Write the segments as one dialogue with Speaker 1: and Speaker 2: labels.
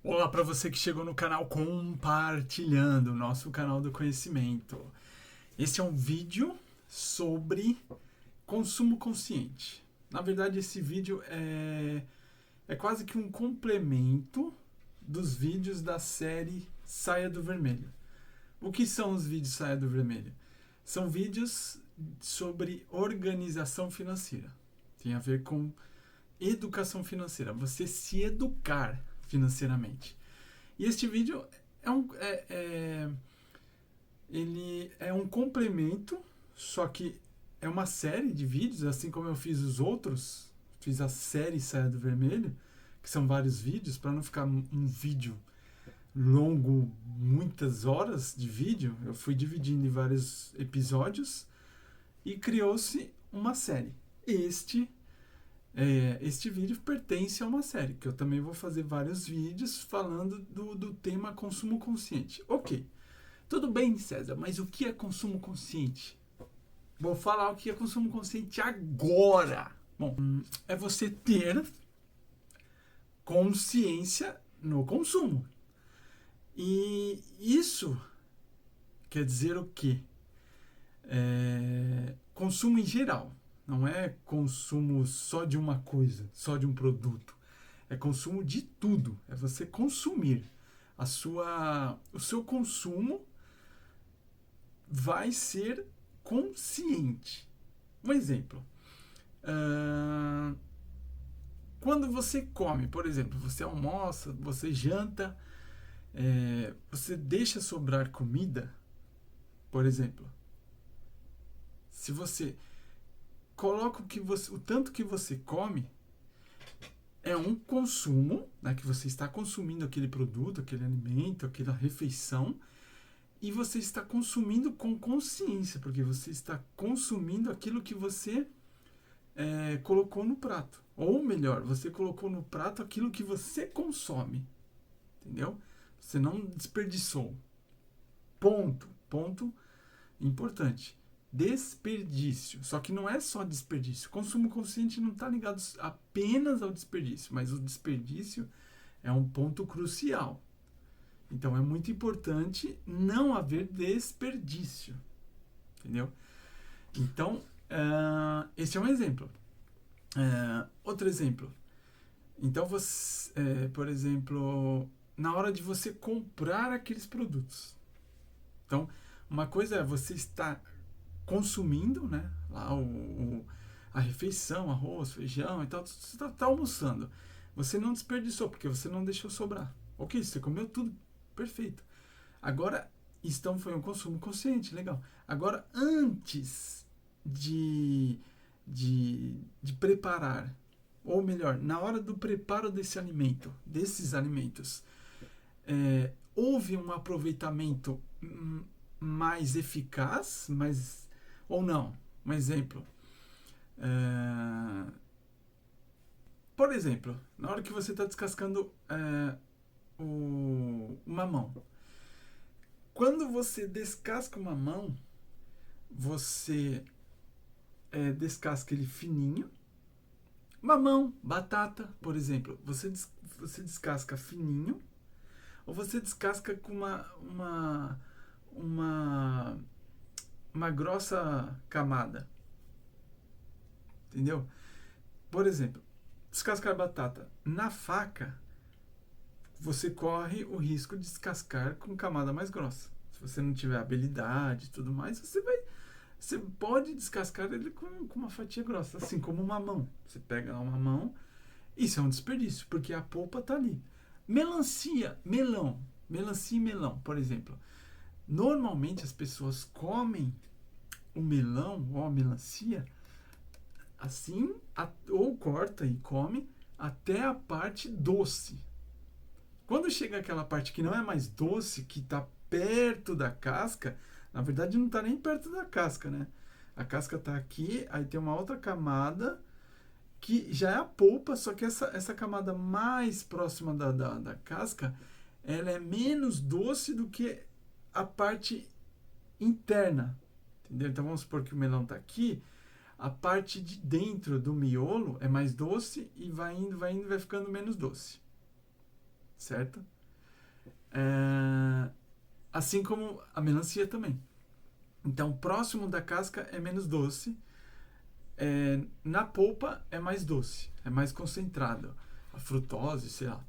Speaker 1: Olá para você que chegou no canal compartilhando o nosso canal do conhecimento. Este é um vídeo sobre consumo consciente. Na verdade, esse vídeo é quase que um complemento dos vídeos da série Saia do Vermelho. O que são os vídeos Saia do Vermelho? São vídeos sobre organização financeira. Tem a ver com educação financeira, você se educar financeiramente. E este vídeo ele é um complemento, só que é uma série de vídeos, assim como eu fiz os outros, fiz a série Saia do Vermelho, que são vários vídeos, para não ficar um vídeo longo, muitas horas de vídeo, eu fui dividindo em vários episódios e criou-se uma série. Este vídeo pertence a uma série, que eu também vou fazer vários vídeos falando do tema consumo consciente. Ok, tudo bem, César, mas o que é consumo consciente? Vou falar o que é consumo consciente agora. Bom, é você ter consciência no consumo. E isso quer dizer o quê? Consumo em geral. Não é consumo só de uma coisa, só de um produto. É consumo de tudo. É você consumir. O seu consumo vai ser consciente. Um exemplo. Quando você come, por exemplo, você almoça, você janta, você deixa sobrar comida, por exemplo. Se você coloca o tanto que você come, é um consumo, né, que você está consumindo aquele produto, aquele alimento, aquela refeição, e você está consumindo com consciência, porque você está consumindo aquilo que você colocou no prato. Ou melhor, você colocou no prato aquilo que você consome. Entendeu? Você não desperdiçou. Ponto importante. Desperdício. Só que não é só desperdício. Consumo consciente não está ligado apenas ao desperdício, mas o desperdício é um ponto crucial. Então é muito importante não haver desperdício. Entendeu? Então, esse é um exemplo. Outro exemplo. Então, você, por exemplo, na hora de você comprar aqueles produtos. Então, uma coisa é você estar consumindo, né, lá a refeição, arroz, feijão e tal, você está almoçando. Você não desperdiçou, porque você não deixou sobrar. Ok, você comeu tudo, perfeito. Agora, foi um consumo consciente, legal. Agora, antes de preparar, ou melhor, na hora do preparo desses alimentos, houve um aproveitamento mais eficaz, ou não? Um exemplo. Por exemplo, na hora que você está descascando o mamão. Quando você descasca o mamão, você descasca ele fininho. Mamão, batata, por exemplo. Você descasca fininho ou você descasca com uma grossa camada. Entendeu? Por exemplo, descascar batata. Na faca, você corre o risco de descascar com camada mais grossa. Se você não tiver habilidade e tudo mais, você pode descascar ele com uma fatia grossa, assim como uma mão. Você pega uma mão, isso é um desperdício, porque a polpa está ali. Melancia e melão, por exemplo. Normalmente as pessoas comem o melão ou a melancia assim, ou corta e come até a parte doce. Quando chega aquela parte que não é mais doce, que está perto da casca, na verdade não está nem perto da casca, né? A casca está aqui, aí tem uma outra camada que já é a polpa, só que essa camada mais próxima da casca, ela é menos doce do que a parte interna. Entendeu? Então vamos supor que o melão está aqui, a parte de dentro do miolo é mais doce e vai indo, vai ficando menos doce. Certo? Assim como a melancia também. Então, próximo da casca é menos doce. Na polpa é mais doce, é mais concentrado. A frutose, sei lá.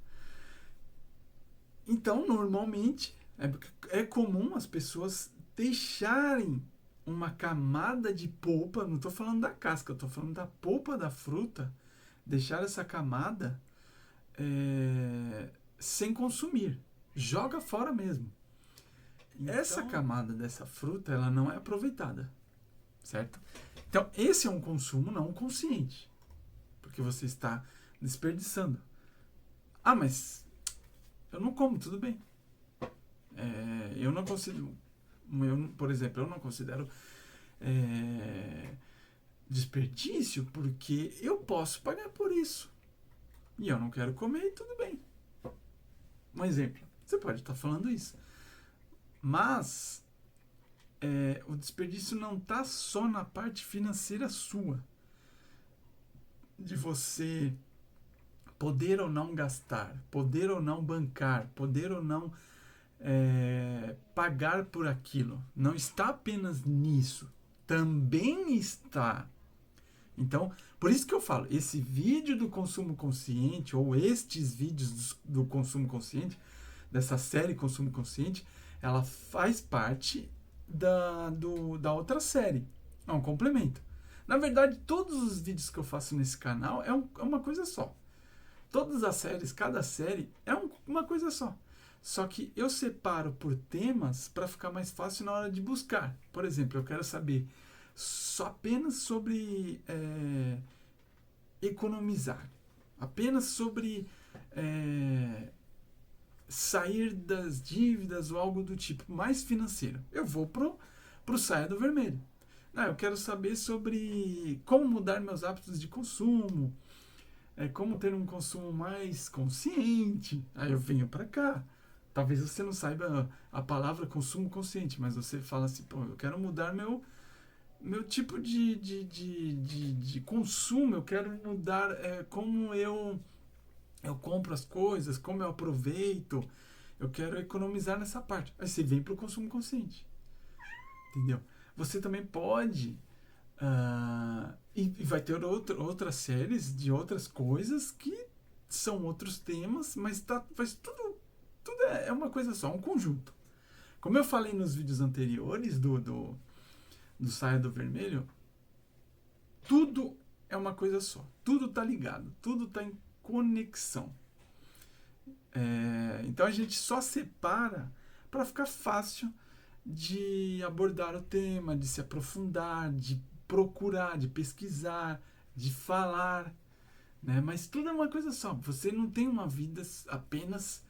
Speaker 1: Então, normalmente, é comum as pessoas deixarem uma camada de polpa, não estou falando da casca, estou falando da polpa da fruta, deixar essa camada sem consumir. Joga fora mesmo. Então, essa camada dessa fruta, ela não é aproveitada, certo? Então, esse é um consumo não consciente, porque você está desperdiçando. Ah, mas eu não como, tudo bem. Eu não considero, por exemplo, eu não considero desperdício porque eu posso pagar por isso. E eu não quero comer e tudo bem. Um exemplo, você pode estar falando isso. Mas o desperdício não está só na parte financeira sua. De você poder ou não gastar, poder ou não bancar, poder ou não pagar por aquilo. Não está apenas nisso. Também está. Então, por isso que eu falo, esse vídeo do consumo consciente, ou estes vídeos do consumo consciente, dessa série Consumo Consciente, ela faz parte da outra série. É um complemento. Na verdade, todos os vídeos que eu faço nesse canal é uma coisa só. Todas as séries, cada série é uma coisa só. Só que eu separo por temas para ficar mais fácil na hora de buscar. Por exemplo, eu quero saber só apenas sobre economizar. Apenas sobre sair das dívidas ou algo do tipo mais financeiro. Eu vou pro Saia do Vermelho. Eu quero saber sobre como mudar meus hábitos de consumo, como ter um consumo mais consciente. Aí eu venho para cá. Talvez você não saiba a palavra consumo consciente, mas você fala assim, pô, eu quero mudar meu tipo de consumo, eu quero mudar como eu compro as coisas, como eu aproveito, eu quero economizar nessa parte. Aí você vem para o consumo consciente. Entendeu? Você também pode e vai ter outras séries de outras coisas que são outros temas, mas tudo é uma coisa só, um conjunto. Como eu falei nos vídeos anteriores do Saia do Vermelho, tudo é uma coisa só. Tudo está ligado, tudo está em conexão. Então a gente só separa para ficar fácil de abordar o tema, de se aprofundar, de procurar, de pesquisar, de falar, né? Mas tudo é uma coisa só. Você não tem uma vida apenas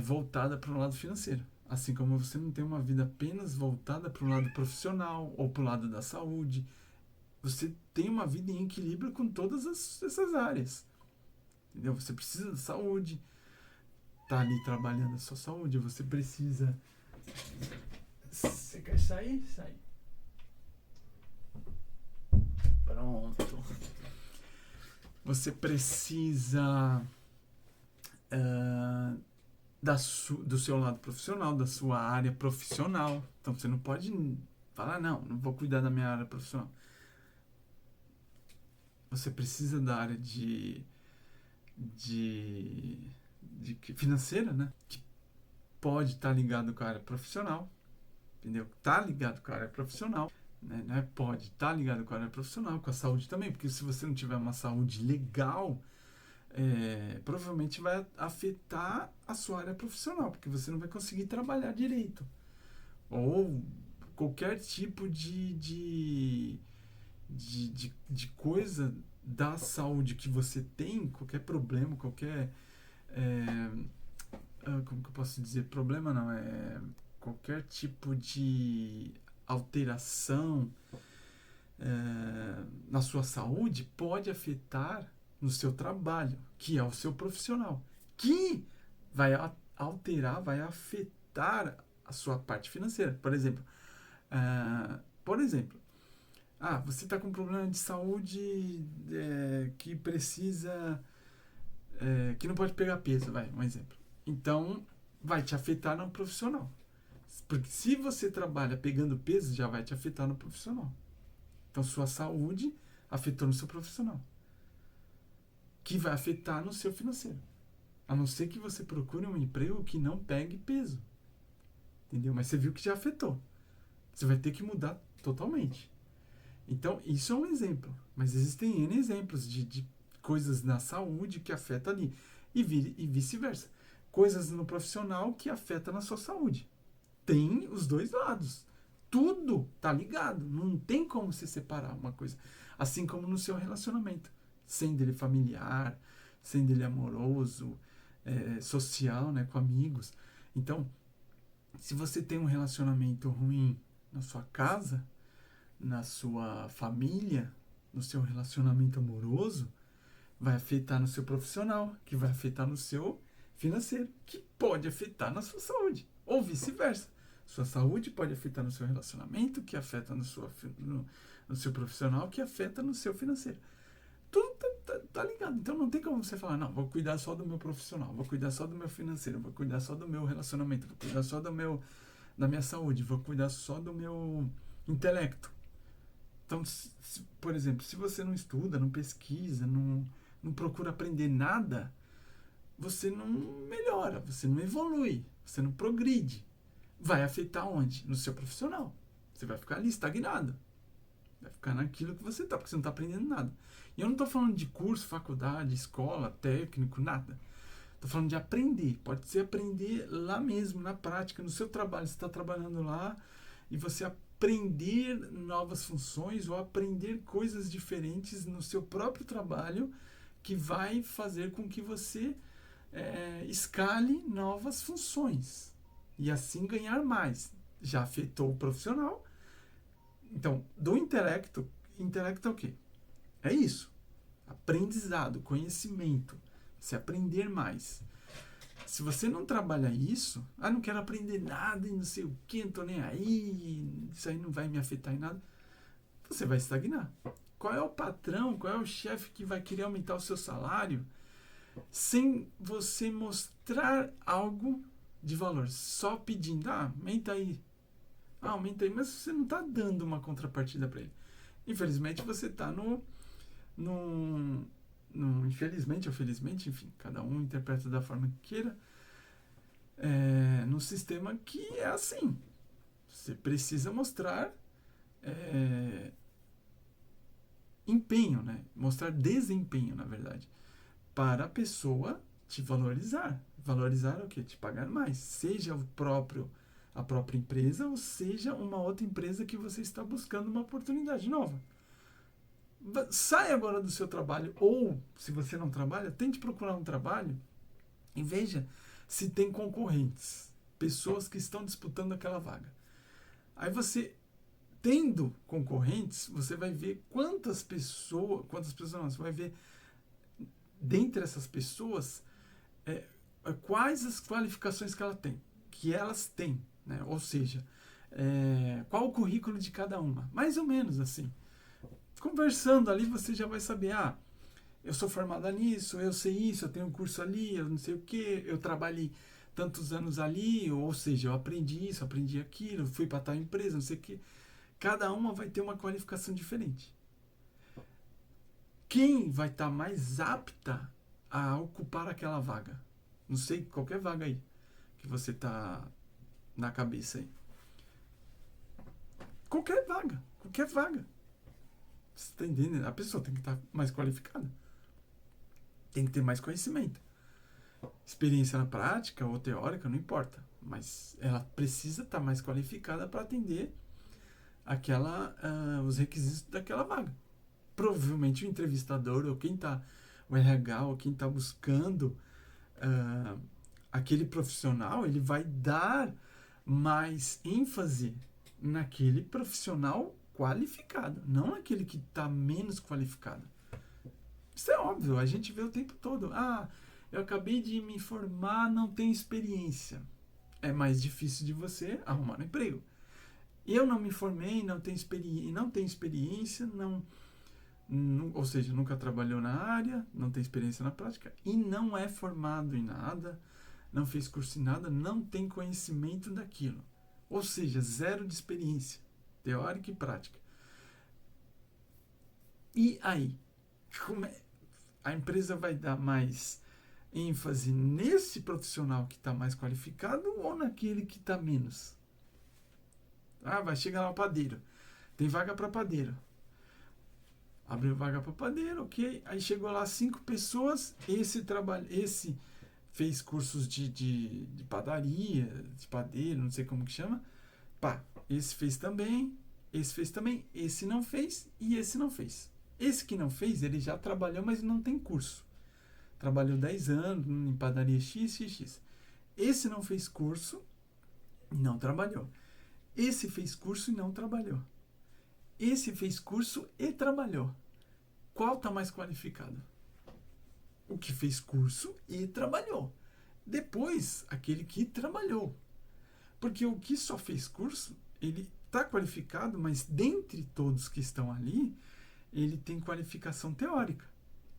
Speaker 1: voltada para o lado financeiro. Assim como você não tem uma vida apenas voltada para o lado profissional ou para o lado da saúde. Você tem uma vida em equilíbrio com todas essas áreas. Entendeu? Você precisa da saúde, tá ali trabalhando a sua saúde, você precisa... Você quer sair? Sai. Pronto. Você precisa do seu lado profissional, da sua área profissional. Então você não pode falar, não vou cuidar da minha área profissional. Você precisa da área de financeira, né? Que pode estar ligado com a área profissional, entendeu? Tá ligado com a área profissional, né? Não é pode estar ligado com a área profissional, com a saúde também, porque se você não tiver uma saúde legal, provavelmente vai afetar a sua área profissional, porque você não vai conseguir trabalhar direito. Ou qualquer tipo de coisa da saúde que você tem, qualquer problema, qualquer... como que eu posso dizer? Problema não, qualquer tipo de alteração na sua saúde pode afetar no seu trabalho, que é o seu profissional, que vai alterar, vai afetar a sua parte financeira. Por exemplo, Ah, você está com um problema de saúde que precisa, que não pode pegar peso, vai, um exemplo. Então, vai te afetar no profissional. Porque se você trabalha pegando peso, já vai te afetar no profissional. Então, sua saúde afetou no seu profissional, que vai afetar no seu financeiro. A não ser que você procure um emprego que não pegue peso. Entendeu? Mas você viu que já afetou. Você vai ter que mudar totalmente. Então, isso é um exemplo. Mas existem N exemplos de coisas na saúde que afetam ali. E vice-versa. Coisas no profissional que afetam na sua saúde. Tem os dois lados. Tudo tá ligado. Não tem como se separar uma coisa. Assim como no seu relacionamento. Sendo ele familiar, sendo ele amoroso, social, né, com amigos. Então, se você tem um relacionamento ruim na sua casa, na sua família, no seu relacionamento amoroso, vai afetar no seu profissional, que vai afetar no seu financeiro, que pode afetar na sua saúde, ou vice-versa. Sua saúde pode afetar no seu relacionamento, que afeta no seu profissional, que afeta no seu financeiro. Tudo tá ligado. Então não tem como você falar, não, vou cuidar só do meu profissional, vou cuidar só do meu financeiro, vou cuidar só do meu relacionamento, vou cuidar só da minha saúde, vou cuidar só do meu intelecto. Então, por exemplo, se você não estuda, não pesquisa, não procura aprender nada, você não melhora, você não evolui, você não progride. Vai afetar onde? No seu profissional. Você vai ficar ali estagnado. Vai ficar naquilo que você está, porque você não está aprendendo nada. E eu não estou falando de curso, faculdade, escola, técnico, nada. Estou falando de aprender. Pode ser aprender lá mesmo, na prática, no seu trabalho. Você está trabalhando lá e você aprender novas funções ou aprender coisas diferentes no seu próprio trabalho que vai fazer com que você escale novas funções e assim ganhar mais. Já afetou o profissional. Então, do intelecto é o quê? É isso. Aprendizado, conhecimento, se aprender mais. Se você não trabalha isso, não quero aprender nada e não sei o que, não tô nem aí, isso aí não vai me afetar em nada, você vai estagnar. Qual é o patrão, qual é o chefe que vai querer aumentar o seu salário sem você mostrar algo de valor? Só pedindo, aumenta aí. Aumenta aí, mas você não está dando uma contrapartida para ele. Infelizmente você está infelizmente ou felizmente, enfim, cada um interpreta da forma que queira, num sistema que é assim. Você precisa mostrar empenho, né? Mostrar desempenho, na verdade, para a pessoa te valorizar. Valorizar o quê? Te pagar mais. Seja a própria empresa ou seja uma outra empresa que você está buscando uma oportunidade nova. Sai agora do seu trabalho, ou se você não trabalha, tente procurar um trabalho e veja se tem concorrentes, pessoas que estão disputando aquela vaga. Aí você, tendo concorrentes, você vai ver quantas pessoas não, você vai ver dentre essas pessoas quais as qualificações que elas têm, né? Ou seja, qual o currículo de cada uma, mais ou menos assim. Conversando ali, você já vai saber, eu sou formada nisso, eu sei isso, eu tenho um curso ali, eu não sei o que, eu trabalhei tantos anos ali, ou seja, eu aprendi isso, aprendi aquilo, fui para tal empresa, não sei o que. Cada uma vai ter uma qualificação diferente. Quem vai estar mais apta a ocupar aquela vaga? Não sei, qualquer vaga aí que você tá na cabeça aí. Qualquer vaga, qualquer vaga. Você tá entendendo? A pessoa tem que estar mais qualificada. Tem que ter mais conhecimento. Experiência na prática ou teórica, não importa. Mas ela precisa estar mais qualificada para atender os requisitos daquela vaga. Provavelmente o entrevistador ou o RH ou quem está buscando aquele profissional, ele vai dar mais ênfase naquele profissional qualificado, não naquele que está menos qualificado. Isso é óbvio, a gente vê o tempo todo. Eu acabei de me formar, não tenho experiência. É mais difícil de você arrumar um emprego. Eu não me formei, não tenho experiência, ou seja, nunca trabalhou na área, não tem experiência na prática e não é formado em nada, não fez curso em nada, não tem conhecimento daquilo. Ou seja, zero de experiência, teórica e prática. E aí, a empresa vai dar mais ênfase nesse profissional que está mais qualificado ou naquele que está menos? Vai chegar lá o padeiro. Tem vaga para padeiro. Abriu vaga para padeiro, ok. Aí chegou lá 5 pessoas. Esse fez cursos de padaria, de padeiro, não sei como que chama. Esse fez também, esse não fez e esse não fez. Esse que não fez, ele já trabalhou, mas não tem curso. Trabalhou 10 anos em padaria XXX. Esse não fez curso, não trabalhou. Esse fez curso e não trabalhou. Esse fez curso e trabalhou. Qual está mais qualificado? O que fez curso e trabalhou. Depois, aquele que trabalhou. Porque o que só fez curso, ele está qualificado, mas dentre todos que estão ali, ele tem qualificação teórica.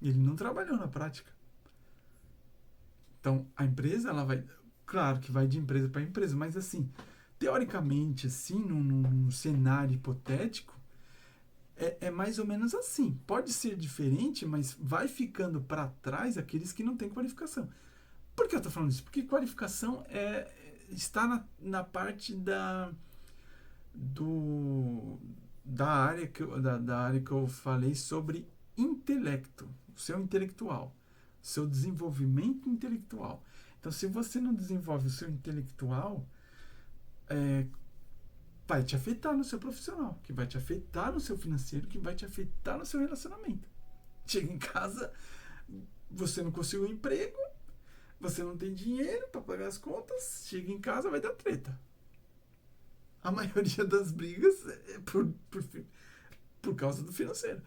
Speaker 1: Ele não trabalhou na prática. Então, a empresa, ela vai... Claro que vai de empresa para empresa, mas assim, teoricamente, assim, num cenário hipotético, é mais ou menos assim. Pode ser diferente, mas vai ficando para trás aqueles que não têm qualificação. Por que eu estou falando isso? Porque qualificação está na parte da área que eu falei sobre intelecto, o seu intelectual, seu desenvolvimento intelectual. Então, se você não desenvolve o seu intelectual, vai te afetar no seu profissional, que vai te afetar no seu financeiro, que vai te afetar no seu relacionamento. Chega em casa, você não conseguiu um emprego, você não tem dinheiro para pagar as contas, chega em casa, vai dar treta. A maioria das brigas é por causa do financeiro.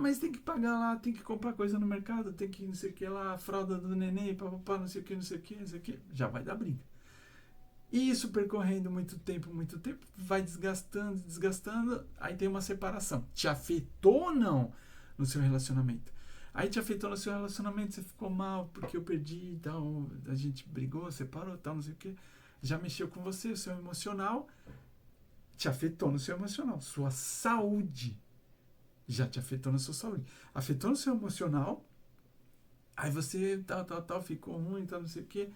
Speaker 1: Mas tem que pagar lá, tem que comprar coisa no mercado, tem que não sei o que lá, a fralda do neném, papapá, não sei o que, não sei o que, não sei o que. Já vai dar briga. E isso percorrendo muito tempo, vai desgastando, aí tem uma separação. Te afetou ou não no seu relacionamento? Aí te afetou no seu relacionamento, você ficou mal porque eu perdi e tal, a gente brigou, separou tal, não sei o que. Já mexeu com você, o seu emocional, te afetou no seu emocional. Sua saúde já te afetou na sua saúde. Afetou no seu emocional, aí você tal, ficou ruim, tal, não sei o que.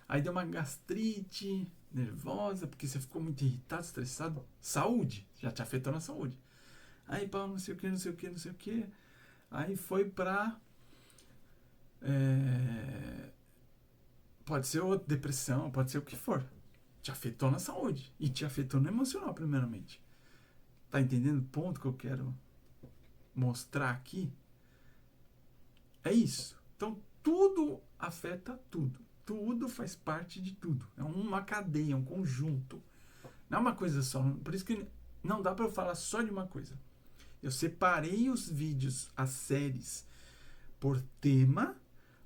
Speaker 1: Aí deu uma gastrite nervosa, porque você ficou muito irritado, estressado. Saúde, já te afetou na saúde. Aí, não sei o que. Aí foi pra... pode ser outra depressão, pode ser o que for. Te afetou na saúde. E te afetou no emocional, primeiramente. Tá entendendo o ponto que eu quero mostrar aqui? É isso. Então, tudo afeta tudo. Tudo faz parte de tudo. É uma cadeia, um conjunto. Não é uma coisa só. Por isso que não dá para eu falar só de uma coisa. Eu separei os vídeos, as séries, por tema,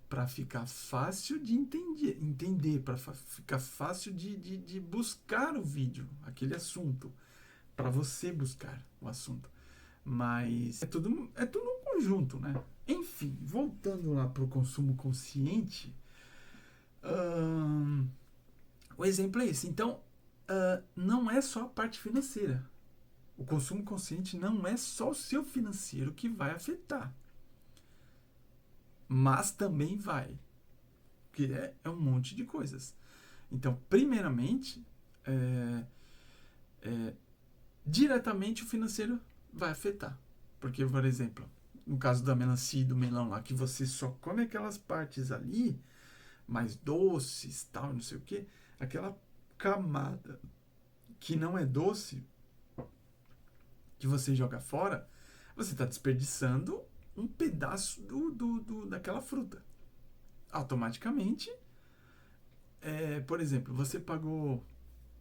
Speaker 1: para ficar fácil de entender, para ficar fácil de buscar o vídeo, aquele assunto, para você buscar o assunto. Mas é tudo um conjunto, né? Enfim, voltando lá para o consumo consciente, o exemplo é esse. Então, não é só a parte financeira. O consumo consciente não é só o seu financeiro que vai afetar. Mas também vai. Porque é um monte de coisas. Então, primeiramente, diretamente o financeiro vai afetar. Porque, por exemplo, no caso da melancia e do melão lá, que você só come aquelas partes ali, mais doces, tal, não sei o que, aquela camada que não é doce, que você joga fora, você está desperdiçando um pedaço daquela fruta. Automaticamente, por exemplo, você pagou,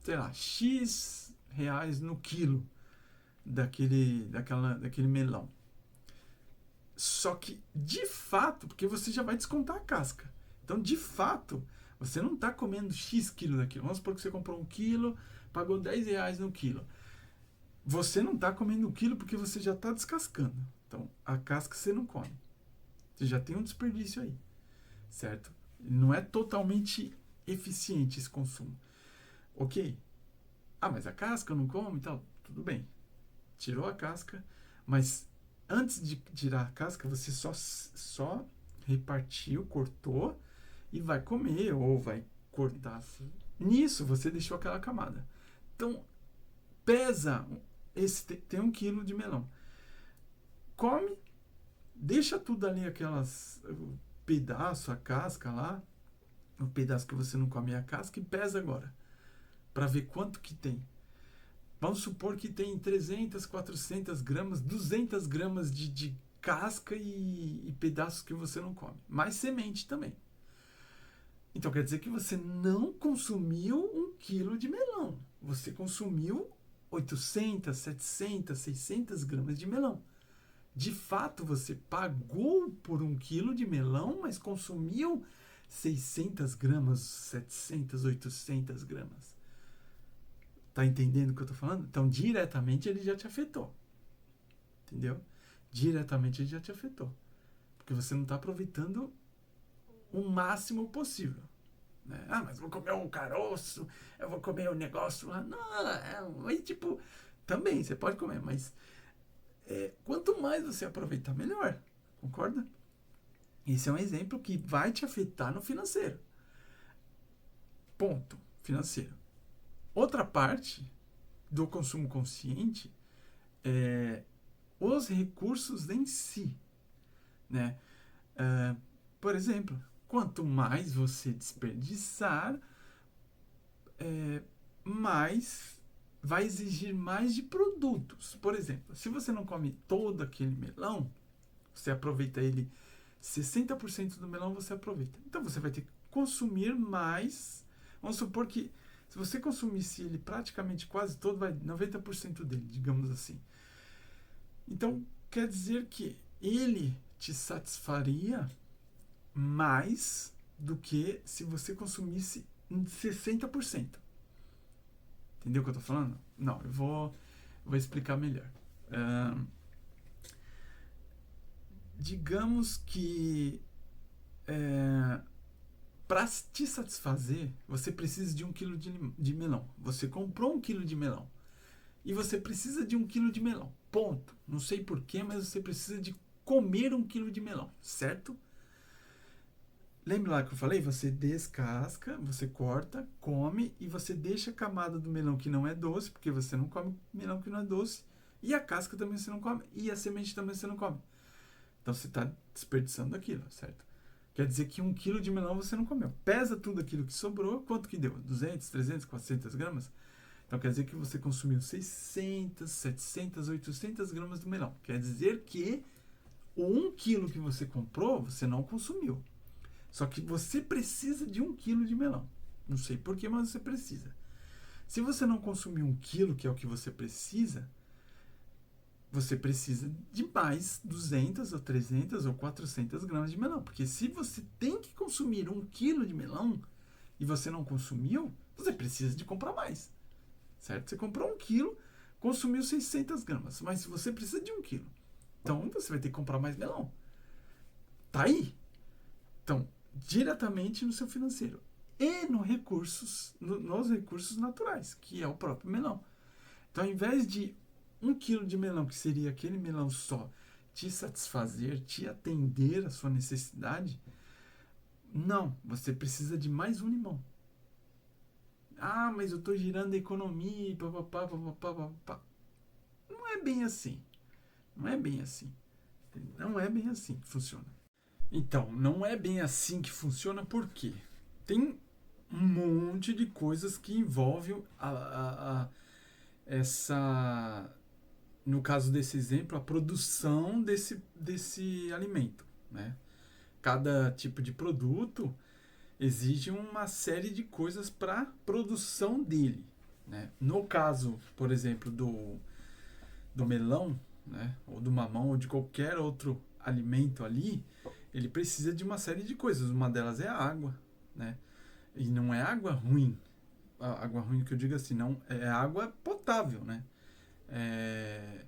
Speaker 1: sei lá, X reais no quilo daquele melão. Só que, de fato, porque você já vai descontar a casca. Então, de fato, você não está comendo X quilo daquilo. Vamos supor que você comprou 1 quilo, pagou R$10 no quilo. Você não está comendo o quilo porque você já está descascando. Então, a casca você não come. Você já tem um desperdício aí, certo? Não é totalmente eficiente esse consumo. Ok. Ah, mas a casca eu não como e tal. Tudo bem. Tirou a casca, mas antes de tirar a casca, você só repartiu, cortou e vai comer ou vai cortar. Nisso, você deixou aquela camada. Então, pesa. Tem 1 quilo de melão. Come, deixa tudo ali, aquelas o pedaço, a casca lá, o pedaço que você não come a casca, e pesa agora, para ver quanto que tem. Vamos supor que tem 300, 400 gramas, 200 gramas de casca e pedaços que você não come. Mais semente também. Então quer dizer que você não consumiu 1 quilo de melão. Você consumiu 800, 700, 600 gramas de melão. De fato, você pagou por 1 quilo de melão, mas consumiu 600 gramas, 700, 800 gramas. Tá entendendo o que eu tô falando? Então, diretamente ele já te afetou. Entendeu? Diretamente ele já te afetou. Porque você não tá aproveitando o máximo possível. Né? Ah, mas vou comer um caroço, eu vou comer um negócio lá. Não, aí tipo, também você pode comer, mas quanto mais você aproveitar, melhor. Concorda? Esse é um exemplo que vai te afetar no financeiro. Ponto. Financeiro. Outra parte do consumo consciente é os recursos em si. Né? Por exemplo, quanto mais você desperdiçar, mais vai exigir mais de produtos. Por exemplo, se você não come todo aquele melão, você aproveita ele, 60% do melão você aproveita. Então você vai ter que consumir mais. Vamos supor que se você consumisse ele praticamente quase todo, vai 90% dele, digamos assim. Então quer dizer que ele te satisfaria mais do que se você consumisse 60%. Entendeu o que eu tô falando? Não, eu vou explicar melhor. Digamos que para te satisfazer, você precisa de 1 quilo de melão. Você comprou 1 quilo de melão. E você precisa de 1 quilo de melão. Ponto. Não sei porquê, mas você precisa de comer 1 quilo de melão. Certo? Lembra lá que eu falei? Você descasca, você corta, come e você deixa a camada do melão que não é doce, porque você não come melão que não é doce. E a casca também você não come. E a semente também você não come. Então você está desperdiçando aquilo, certo? Quer dizer que 1 quilo de melão você não comeu. Pesa tudo aquilo que sobrou, quanto que deu? 200, 300, 400 gramas? Então quer dizer que você consumiu 600, 700, 800 gramas do melão. Quer dizer que o 1 quilo que você comprou, você não consumiu. Só que você precisa de 1 quilo de melão. Não sei porquê, mas você precisa. Se você não consumir 1 quilo, que é o que você precisa de mais 200 ou 300 ou 400 gramas de melão. Porque se você tem que consumir 1 quilo de melão e você não consumiu, você precisa de comprar mais. Certo? Você comprou 1 quilo, consumiu 600 gramas, mas você precisa de 1 quilo. Então você vai ter que comprar mais melão. Tá aí? Então, diretamente no seu financeiro. E nos recursos naturais, que é o próprio melão. Então, ao invés de 1 quilo de melão, que seria aquele melão só, te satisfazer, te atender a sua necessidade, não, você precisa de mais um limão. Ah, mas eu estou girando a economia, papapá, papapá, papapá. Não é bem assim. Não é bem assim. Não é bem assim que funciona. Então, não é bem assim que funciona, por quê? Tem um monte de coisas que envolvem essa, no caso desse exemplo, a produção desse alimento, né? Cada tipo de produto exige uma série de coisas para produção dele, né? No caso, por exemplo, do melão, né? Ou do mamão, ou de qualquer outro alimento ali, ele precisa de uma série de coisas. Uma delas é a água, né? E não é água ruim. água ruim que eu digo assim, não é água potável, né? É,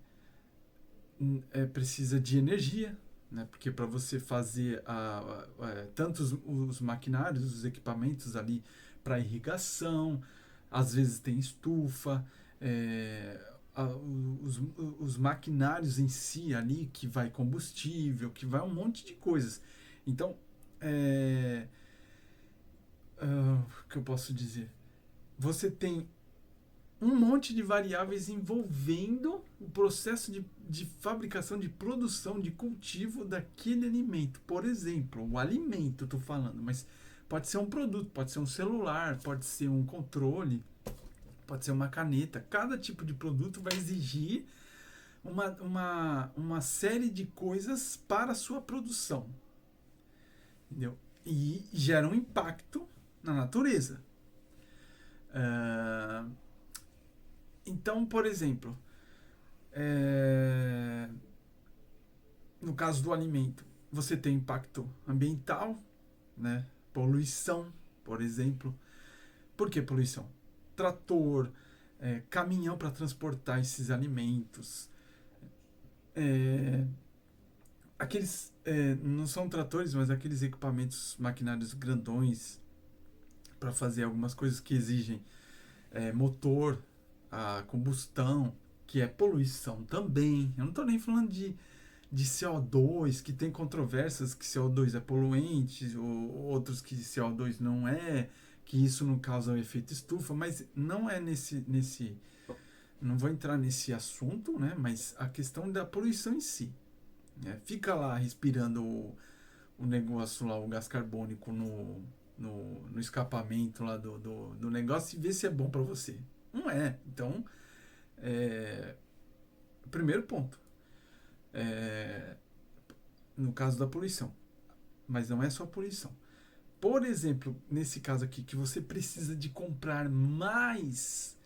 Speaker 1: precisa de energia, né? Porque para você fazer tanto os maquinários, os equipamentos ali para irrigação, às vezes tem estufa, é, os, os maquinários em si ali, que vai combustível, que vai um monte de coisas. Então, o que eu posso dizer? Você tem um monte de variáveis envolvendo o processo de fabricação, de produção, de cultivo daquele alimento. Por exemplo, o alimento, estou falando, mas pode ser um produto, pode ser um celular, pode ser um controle, pode ser uma caneta. Cada tipo de produto vai exigir uma série de coisas para a sua produção. Entendeu? E gera um impacto na natureza. Então, por exemplo, no caso do alimento, você tem impacto ambiental, né? Poluição, por exemplo. Por que poluição? Trator, caminhão para transportar esses alimentos. Aqueles, não são tratores, mas aqueles equipamentos, maquinários grandões para fazer algumas coisas que exigem motor, a combustão, que é poluição também. Eu não estou nem falando de CO2, que tem controvérsias que CO2 é poluente, ou outros que CO2 não é, que isso não causa o efeito estufa, mas não é nesse não vou entrar nesse assunto, né? Mas a questão da poluição em si. Né? Fica lá respirando o negócio lá, o gás carbônico no escapamento lá do negócio e vê se é bom para você. Não é. Então, primeiro ponto. No caso da poluição. Mas não é só poluição. Por exemplo, nesse caso aqui, que você precisa de comprar mais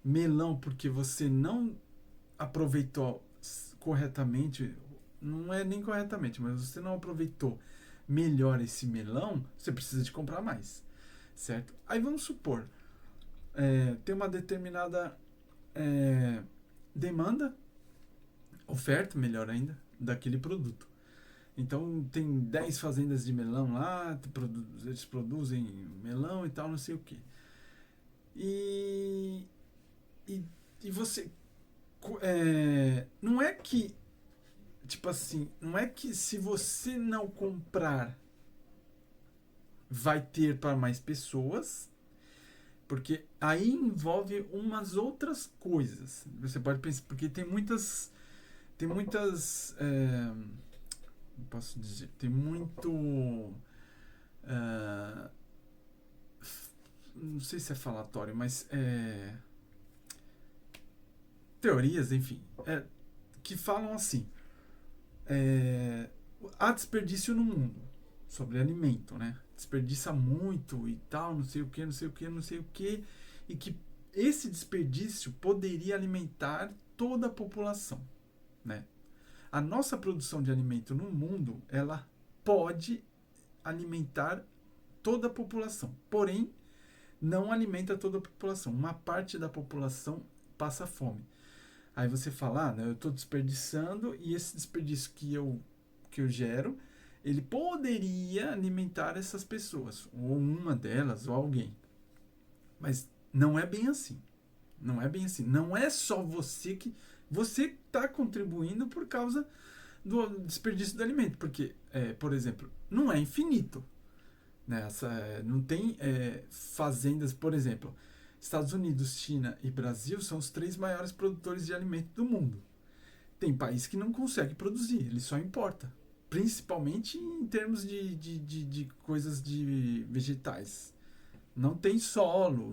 Speaker 1: melão porque você não aproveitou corretamente, não é nem corretamente, mas você não aproveitou melhor esse melão, você precisa de comprar mais, certo? Aí vamos supor, tem uma determinada demanda, oferta, melhor ainda, daquele produto. Então tem 10 fazendas de melão lá, eles produzem melão e tal, não sei o que. E, e você. Não é que. Tipo assim, não é que se você não comprar, vai ter para mais pessoas, porque aí envolve umas outras coisas. Você pode pensar, porque tem muitas. Tem muitas. Posso dizer? Tem muito. Não sei se é falatório, mas teorias, enfim, que falam assim: há desperdício no mundo sobre alimento, né? Desperdiça muito e tal, não sei o que, não sei o que, não sei o que, e que esse desperdício poderia alimentar toda a população, né? A nossa produção de alimento no mundo, ela pode alimentar toda a população, porém não alimenta toda a população. Uma parte da população passa fome. Aí você fala, né, eu estou desperdiçando e esse desperdício que eu gero, ele poderia alimentar essas pessoas, ou uma delas, ou alguém. Mas não é bem assim. Não é bem assim. Não é só você que. Você está contribuindo por causa do desperdício do alimento. Porque, por exemplo, não é infinito. Né? Não tem fazendas, por exemplo, Estados Unidos, China e Brasil são os 3 maiores produtores de alimento do mundo. Tem país que não consegue produzir, ele só importa. Principalmente em termos de coisas de vegetais. Não tem solo,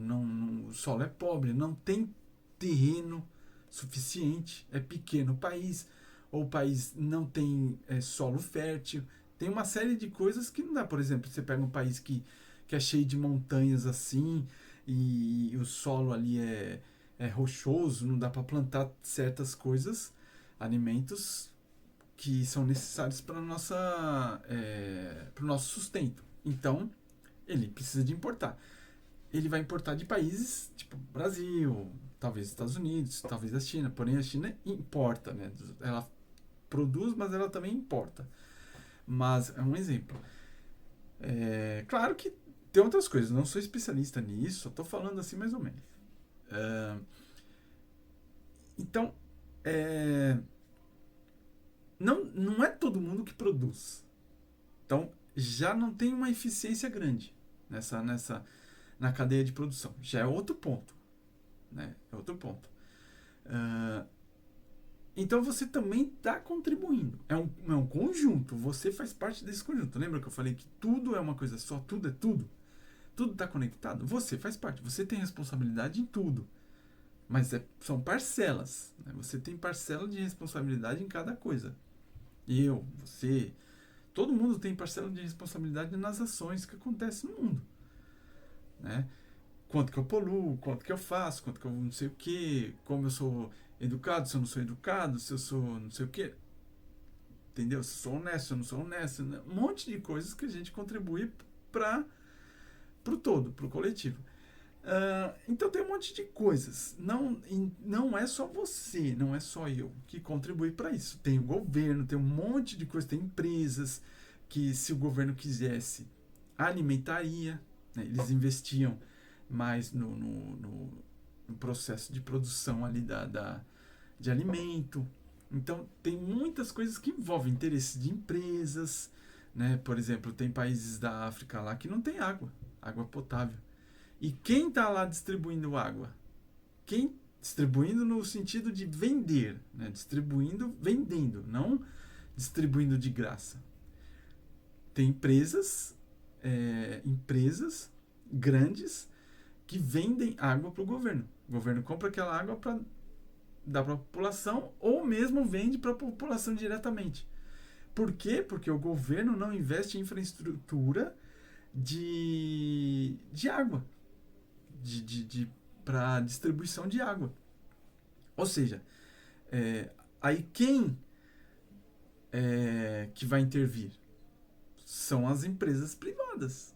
Speaker 1: o solo é pobre, não tem terreno suficiente, é pequeno o país, ou o país não tem solo fértil. Tem uma série de coisas que não dá. Por exemplo, você pega um país que é cheio de montanhas assim, e o solo ali é rochoso, não dá para plantar certas coisas, alimentos que são necessários para o nosso sustento. Então, ele precisa de importar. ele vai importar de países tipo Brasil, talvez Estados Unidos, talvez a China. Porém, a China importa, né? Ela produz, mas ela também importa. Mas é um exemplo. Claro que tem outras coisas. Não sou especialista nisso, só estou falando assim mais ou menos. Então, não é todo mundo que produz. Então, já não tem uma eficiência grande na cadeia de produção. Já é outro ponto. Né? É outro ponto. Então, você também está contribuindo. É um conjunto. Você faz parte desse conjunto. Lembra que eu falei que tudo é uma coisa só? Tudo é tudo? Tudo está conectado? Você faz parte. Você tem responsabilidade em tudo. Mas são parcelas. Né? Você tem parcela de responsabilidade em cada coisa. Eu, você, todo mundo tem parcela de responsabilidade nas ações que acontecem no mundo. Né? Quanto que eu poluo, quanto que eu faço, quanto que eu não sei o que, como eu sou educado, se eu não sou educado, se eu sou não sei o que. Entendeu? Se eu sou honesto, se eu não sou honesto. Né? Um monte de coisas que a gente contribui para o todo, para o coletivo. Então tem um monte de coisas. Não é só você, não é só eu que contribui para isso. Tem o governo, tem um monte de coisas, tem empresas que, se o governo quisesse, alimentaria. Né? Eles investiam mais no processo de produção ali de alimento. Então tem muitas coisas que envolvem interesse de empresas. Né? Por exemplo, tem países da África lá que não tem água potável. E quem está lá distribuindo água? Quem distribuindo no sentido de vender, né? Distribuindo, vendendo, não distribuindo de graça. Tem empresas grandes que vendem água para o governo. O governo compra aquela água para dar para a população ou mesmo vende para a população diretamente. Por quê? Porque o governo não investe em infraestrutura de água. Para distribuição de água. Ou seja, aí quem que vai intervir? São as empresas privadas.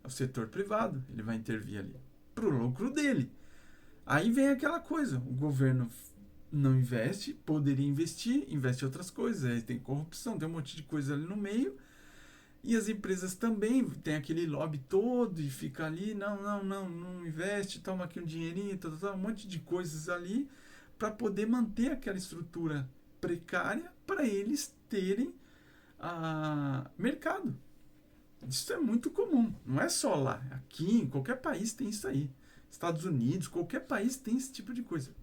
Speaker 1: É o setor privado. Ele vai intervir ali para o lucro dele. Aí vem aquela coisa. O governo não investe, poderia investir, investe em outras coisas. Aí tem corrupção, tem um monte de coisa ali no meio. E as empresas também têm aquele lobby todo e fica ali, não investe, toma aqui um dinheirinho, um monte de coisas ali para poder manter aquela estrutura precária para eles terem mercado. Isso é muito comum, não é só lá. Aqui, em qualquer país tem isso aí. Estados Unidos, qualquer país tem esse tipo de coisa.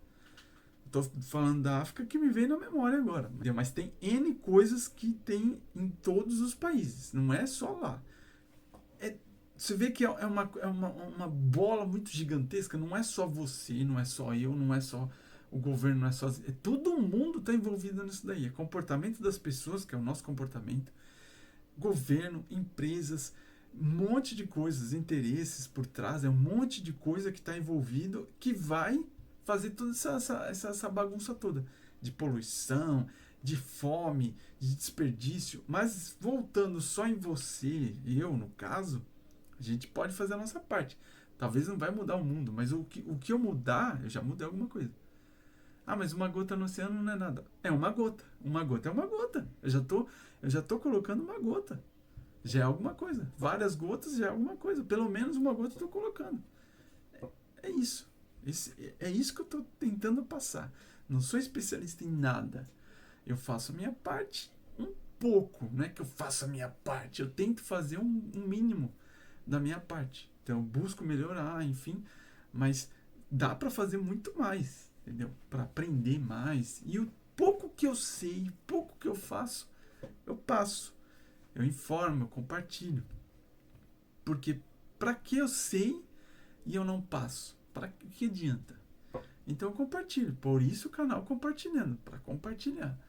Speaker 1: Estou falando da África que me veio na memória agora. Mas tem N coisas que tem em todos os países. Não é só lá. Você vê que é uma bola muito gigantesca. Não é só você, não é só eu, não é só o governo, não é só... todo mundo está envolvido nisso daí. É comportamento das pessoas, que é o nosso comportamento. Governo, empresas, um monte de coisas, interesses por trás. É um monte de coisa que está envolvido que vai fazer toda essa bagunça toda de poluição, de fome, de desperdício. Mas voltando só em você, eu no caso, a gente pode fazer a nossa parte. Talvez não vai mudar o mundo, mas o que eu mudar, eu já mudei alguma coisa. Mas uma gota no oceano não é nada. É uma gota. Uma gota é uma gota. Eu já tô colocando uma gota. Já é alguma coisa. Várias gotas já é alguma coisa. Pelo menos uma gota eu tô colocando. É isso. É isso que eu estou tentando passar. Não sou especialista em nada. Eu faço a minha parte um pouco. Não é que eu faço a minha parte. Eu tento fazer um mínimo da minha parte. Então eu busco melhorar, enfim. Mas dá para fazer muito mais. Entendeu? Para aprender mais. E o pouco que eu sei, o pouco que eu faço, eu passo. Eu informo, eu compartilho. Porque para que eu sei e eu não passo? Para que adianta? Então eu compartilho. Por isso o canal compartilhando. Para compartilhar.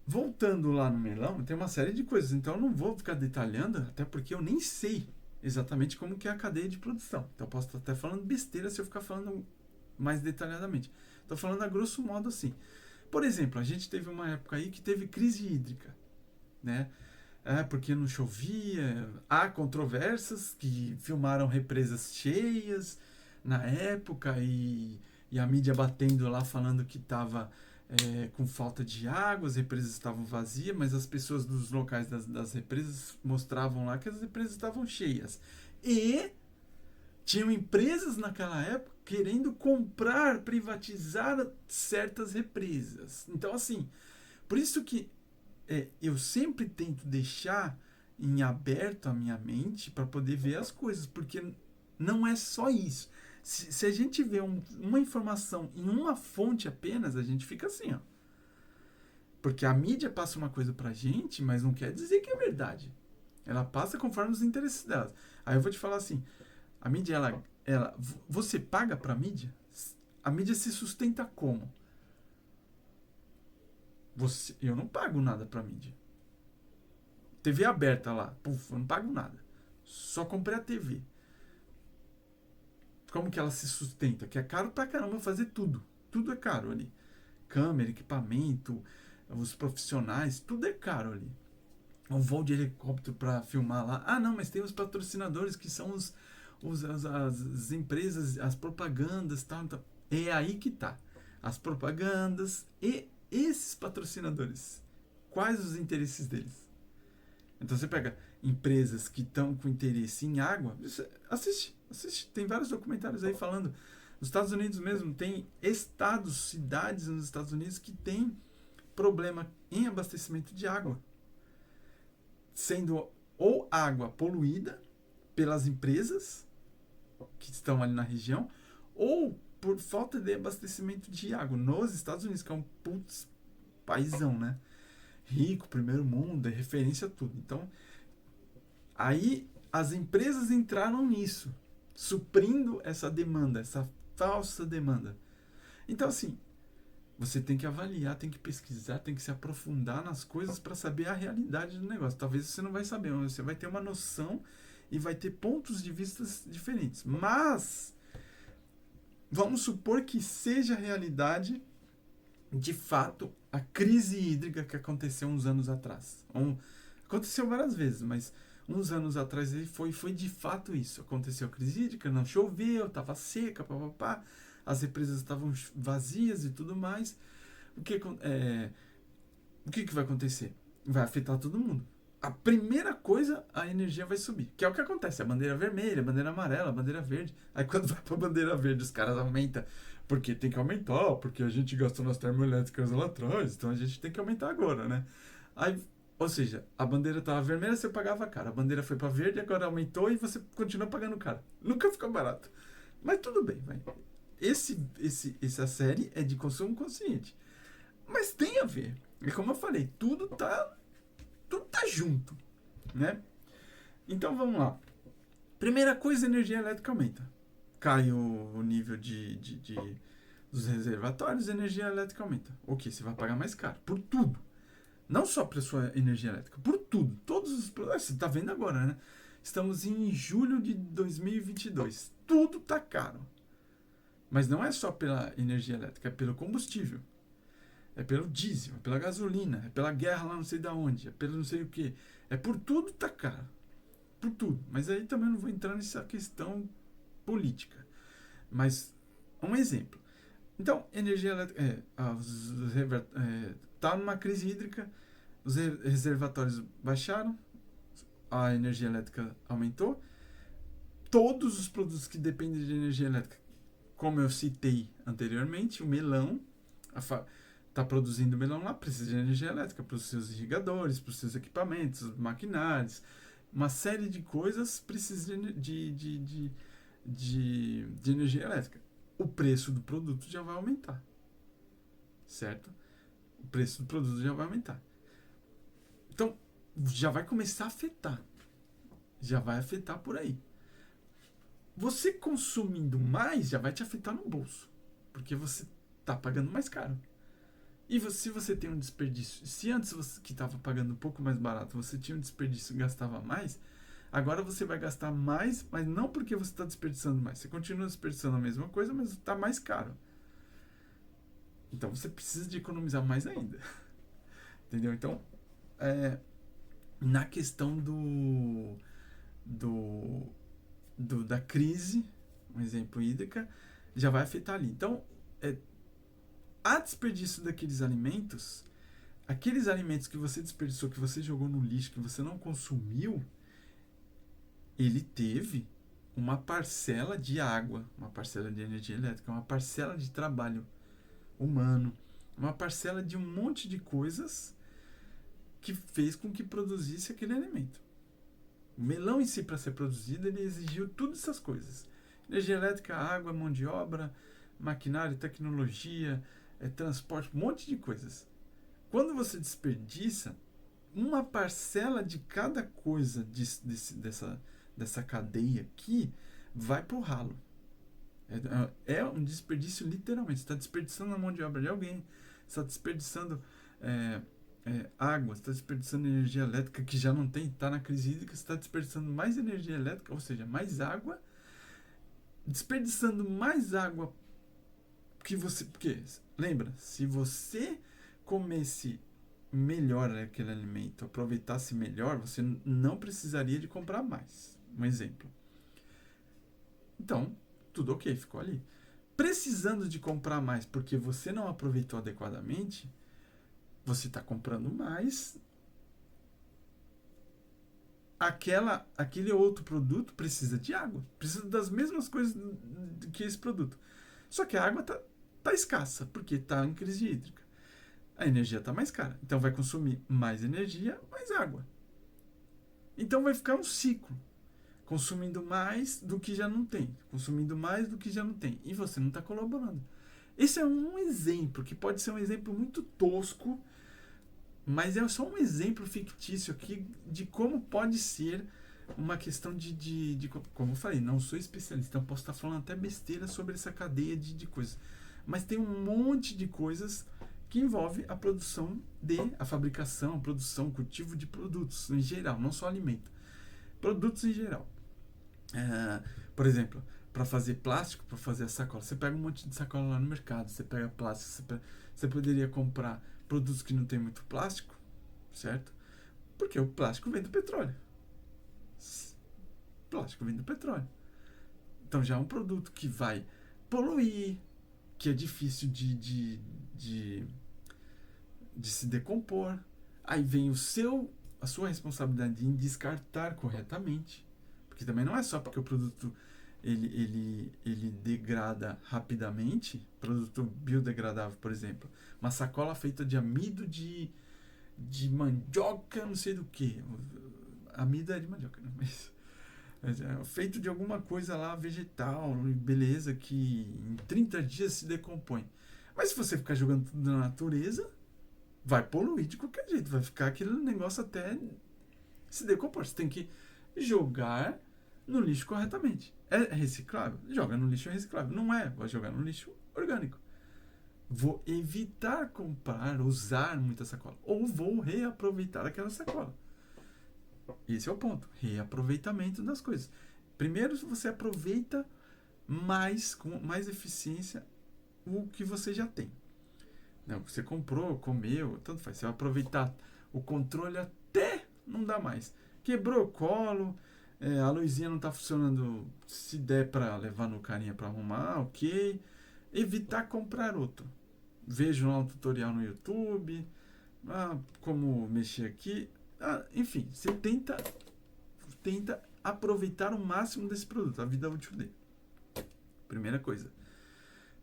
Speaker 1: Voltando lá no melão, tem uma série de coisas. Então eu não vou ficar detalhando, até porque eu nem sei exatamente como que é a cadeia de produção. Então eu posso estar até falando besteira se eu ficar falando mais detalhadamente. Estou falando a grosso modo assim. Por exemplo, a gente teve uma época aí que teve crise hídrica. Né? porque não chovia. Há controvérsias que filmaram represas cheias na época e a mídia batendo lá falando que estava com falta de água, as represas estavam vazias, mas as pessoas dos locais das represas mostravam lá que as represas estavam cheias. E tinham empresas naquela época querendo comprar, privatizar certas represas. Então, assim, por isso que eu sempre tento deixar em aberto a minha mente para poder ver as coisas, porque não é só isso. Se a gente vê uma informação em uma fonte apenas, a gente fica assim, ó. Porque a mídia passa uma coisa pra gente, mas não quer dizer que é verdade. Ela passa conforme os interesses dela. Aí eu vou te falar assim, a mídia, você paga pra mídia? A mídia se sustenta como? Eu não pago nada pra mídia. TV aberta lá, puf, eu não pago nada. Só comprei a TV. Como que ela se sustenta? Que é caro pra caramba fazer tudo. Tudo é caro ali. Câmera, equipamento, os profissionais, tudo é caro ali. Um voo de helicóptero para filmar lá. Ah, não, mas tem os patrocinadores que são as empresas, as propagandas, tal, tal. É aí que tá. As propagandas e esses patrocinadores. Quais os interesses deles? Então você pega empresas que estão com interesse em água, assiste. Tem vários documentários aí falando. Nos Estados Unidos mesmo, tem estados, cidades nos Estados Unidos que tem problema em abastecimento de água. Sendo ou água poluída pelas empresas que estão ali na região, ou por falta de abastecimento de água nos Estados Unidos, que é um paizão, né? Rico, primeiro mundo, é referência a tudo. Então, aí as empresas entraram nisso, suprindo essa demanda, essa falsa demanda. Então, assim, você tem que avaliar, tem que pesquisar, tem que se aprofundar nas coisas para saber a realidade do negócio. Talvez você não vai saber, mas você vai ter uma noção e vai ter pontos de vista diferentes. Mas vamos supor que seja realidade, de fato, a crise hídrica que aconteceu uns anos atrás. Aconteceu várias vezes, mas uns anos atrás foi de fato isso. Aconteceu a crise hídrica, não choveu, estava seca, papapá, as represas estavam vazias e tudo mais. O que vai acontecer? Vai afetar todo mundo. A primeira coisa, a energia vai subir. Que é o que acontece. A bandeira vermelha, a bandeira amarela, a bandeira verde. Aí quando vai pra bandeira verde, os caras aumentam. Porque tem que aumentar, porque a gente gastou nas termoelétricas lá atrás, então a gente tem que aumentar agora, né? Aí, ou seja, a bandeira estava vermelha, você pagava caro. A bandeira foi para verde, agora aumentou e você continua pagando caro. Nunca ficou barato. Mas tudo bem, vai. Essa série é de consumo consciente. Mas tem a ver. É como eu falei, tudo tá junto, né? Então vamos lá. Primeira coisa, a energia elétrica aumenta. Cai o nível dos reservatórios, a energia elétrica aumenta. Ok, você vai pagar mais caro. Por tudo. Não só para sua energia elétrica, por tudo. Todos os produtos. Você está vendo agora, né? Estamos em julho de 2022. Tudo tá caro. Mas não é só pela energia elétrica, é pelo combustível. É pelo diesel, é pela gasolina, é pela guerra lá não sei da onde, é pelo não sei o que. É por tudo tá caro. Por tudo. Mas aí também não vou entrar nessa questão política. Mas, um exemplo. Então, energia elétrica. Tá numa crise hídrica, os reservatórios baixaram, a energia elétrica aumentou. Todos os produtos que dependem de energia elétrica, como eu citei anteriormente, o melão, está produzindo melão lá, precisa de energia elétrica para os seus irrigadores, para os seus equipamentos, maquinários, uma série de coisas precisa de energia elétrica. O preço do produto já vai aumentar, certo? O preço do produto já vai aumentar. Então, já vai começar a afetar. Já vai afetar por aí. Você consumindo mais já vai te afetar no bolso, porque você está pagando mais caro. E se você tem um desperdício, se antes você que estava pagando um pouco mais barato, você tinha um desperdício e gastava mais, agora você vai gastar mais, mas não porque você está desperdiçando mais. Você continua desperdiçando a mesma coisa, mas está mais caro. Então você precisa de economizar mais ainda. Entendeu? Então, na questão do, da crise, um exemplo hídrica, já vai afetar ali. Então, há desperdício daqueles alimentos, aqueles alimentos que você desperdiçou, que você jogou no lixo, que você não consumiu, ele teve uma parcela de água, uma parcela de energia elétrica, uma parcela de trabalho humano, uma parcela de um monte de coisas que fez com que produzisse aquele alimento. O melão em si, para ser produzido, ele exigiu todas essas coisas. Energia elétrica, água, mão de obra, maquinário, tecnologia, transporte, um monte de coisas. Quando você desperdiça, uma parcela de cada coisa dessa cadeia aqui vai pro ralo. É um desperdício literalmente. Você está desperdiçando a mão de obra de alguém, você está desperdiçando água, você está desperdiçando energia elétrica que já não tem, está na crise hídrica, você está desperdiçando mais energia elétrica, ou seja, mais água, desperdiçando mais água que você... Porque, lembra, se você comesse melhor aquele alimento, aproveitasse melhor, você não precisaria de comprar mais. Um exemplo. Então, tudo ok, ficou ali. Precisando de comprar mais porque você não aproveitou adequadamente, você está comprando mais. Aquele outro produto precisa de água. Precisa das mesmas coisas que esse produto. Só que a água tá escassa, porque está em crise hídrica. A energia está mais cara. Então vai consumir mais energia, mais água. Então vai ficar um ciclo. Consumindo mais do que já não tem. Consumindo mais do que já não tem. E você não está colaborando. Esse é um exemplo, que pode ser um exemplo muito tosco, mas é só um exemplo fictício aqui de como pode ser uma questão de como eu falei, não sou especialista, então posso estar falando até besteira sobre essa cadeia de coisas. Mas tem um monte de coisas que envolve a produção a fabricação, a produção, o cultivo de produtos em geral, não só alimento. Produtos em geral. Por exemplo, para fazer plástico, para fazer a sacola, você pega um monte de sacola lá no mercado, você pega plástico, você poderia comprar produtos que não tem muito plástico, certo? Porque o plástico vem do petróleo. O plástico vem do petróleo. Então já é um produto que vai poluir, que é difícil de se decompor. Aí vem a sua responsabilidade em descartar corretamente. Porque também não é só porque o produto ele degrada rapidamente, produto biodegradável, por exemplo. Uma sacola feita de amido de mandioca, não sei do que. Amido é de mandioca, né? Mas é feito de alguma coisa lá vegetal, beleza, que em 30 dias se decompõe. Mas se você ficar jogando tudo na natureza, vai poluir de qualquer jeito, vai ficar aquele negócio até se decompor. Você tem que jogar no lixo corretamente. É reciclável? Joga no lixo reciclável. Não é, vai jogar no lixo orgânico. Vou evitar comprar, usar muita sacola. Ou vou reaproveitar aquela sacola. Esse é o ponto. Reaproveitamento das coisas. Primeiro, você aproveita mais, com mais eficiência, o que você já tem. Não, você comprou, comeu, tanto faz. Você vai aproveitar o controle até não dá mais. Quebrou o colo, a luzinha não está funcionando. Se der para levar no carinha para arrumar, ok. Evitar comprar outro. Veja lá um tutorial no YouTube, como mexer aqui. Enfim, você tenta aproveitar o máximo desse produto, a vida útil dele. Primeira coisa.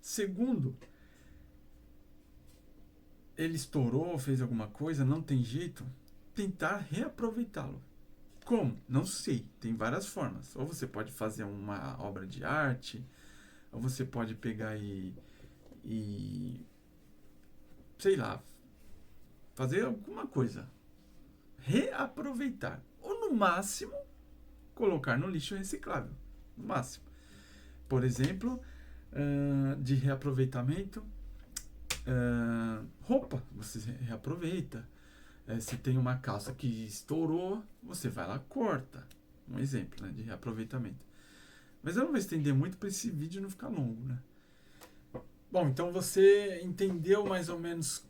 Speaker 1: Segundo, ele estourou, fez alguma coisa, não tem jeito, tentar reaproveitá-lo. Como? Não sei, tem várias formas. Ou você pode fazer uma obra de arte, ou você pode pegar e sei lá, fazer alguma coisa. Reaproveitar. Ou no máximo, colocar no lixo reciclável. No máximo. Por exemplo, de reaproveitamento, roupa, você reaproveita. Se tem uma calça que estourou, você vai lá, corta. Um exemplo, né, de reaproveitamento. Mas eu não vou estender muito para esse vídeo não ficar longo, né? Bom, então você entendeu mais ou menos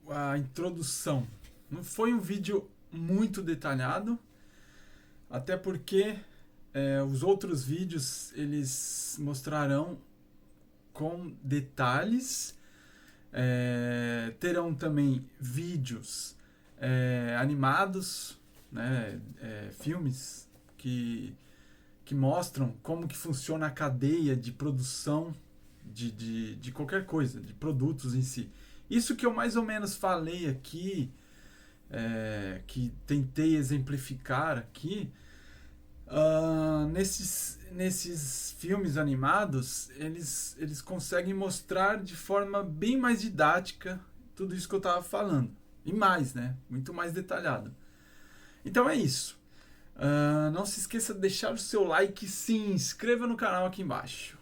Speaker 1: a introdução. Não foi um vídeo muito detalhado, até porque os outros vídeos eles mostrarão com detalhes. Terão também vídeos animados, né, filmes que mostram como que funciona a cadeia de produção de qualquer coisa, de produtos em si. Isso que eu mais ou menos falei aqui, que tentei exemplificar aqui, nesses filmes animados, eles conseguem mostrar de forma bem mais didática tudo isso que eu estava falando. E mais, né? Muito mais detalhado. Então é isso. Não se esqueça de deixar o seu like e se inscreva no canal aqui embaixo.